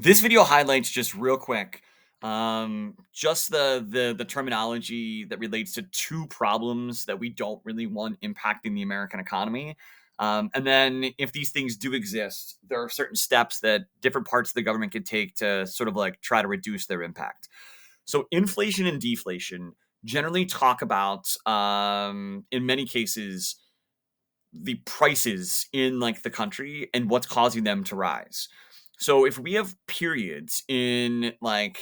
This video highlights just real quick, just the terminology that relates to two problems that we don't really want impacting the American economy. And then if these things do exist, there are certain steps that different parts of the government could take to sort of like try to reduce their impact. So inflation and deflation generally talk about, in many cases, the prices in like the country and what's causing them to rise. So if we have periods in like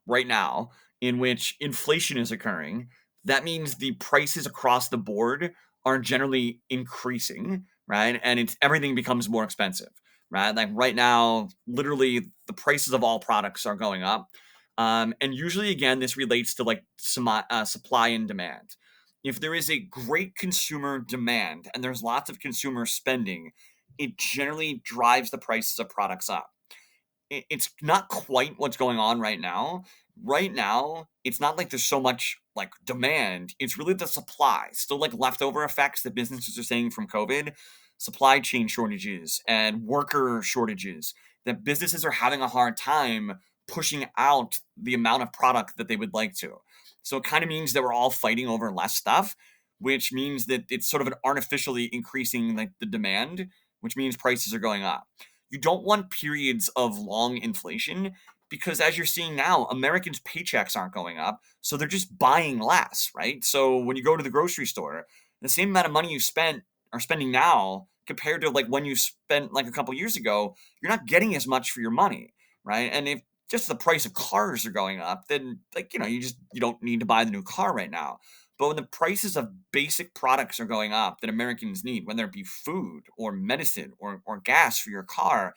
right now in which inflation is occurring, that means the prices across the board are generally increasing, right? And it's everything becomes more expensive, right? Like right now, literally the prices of all products are going up. And usually, again, this relates to like some supply and demand. If there is a great consumer demand and there's lots of consumer spending, it generally drives the prices of products up. It's not quite what's going on right now. Right now, it's not like there's so much like demand. It's really the supply. Still like leftover effects that businesses are saying from COVID, supply chain shortages and worker shortages that businesses are having a hard time pushing out the amount of product that they would like to. So it kind of means that we're all fighting over less stuff, which means that it's sort of an artificially increasing like the demand, which means prices are going up. You don't want periods of long inflation because as you're seeing now, Americans' paychecks aren't going up, so they're just buying less, right? So when you go to the grocery store, the same amount of money you spent are spending now compared to like when you spent like a couple years ago, you're not getting as much for your money, right? And if just the price of cars are going up, then like you don't need to buy the new car right now. But when the prices of basic products are going up that Americans need, whether it be food or medicine or gas for your car,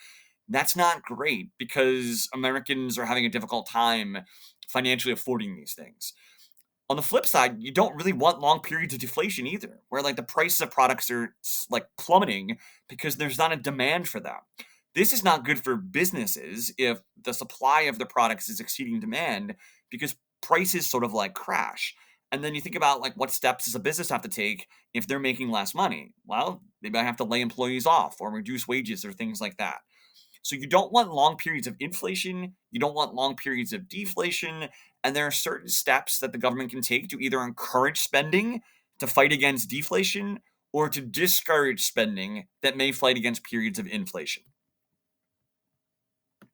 that's not great because Americans are having a difficult time financially affording these things. On the flip side, you don't really want long periods of deflation either, where like the prices of products are like plummeting because there's not a demand for them. This is not good for businesses if the supply of the products is exceeding demand because prices sort of like crash. And then you think about like what steps does a business have to take if they're making less money? Well, they might have to lay employees off or reduce wages or things like that. So you don't want long periods of inflation, you don't want long periods of deflation, and there are certain steps that the government can take to either encourage spending to fight against deflation or to discourage spending that may fight against periods of inflation.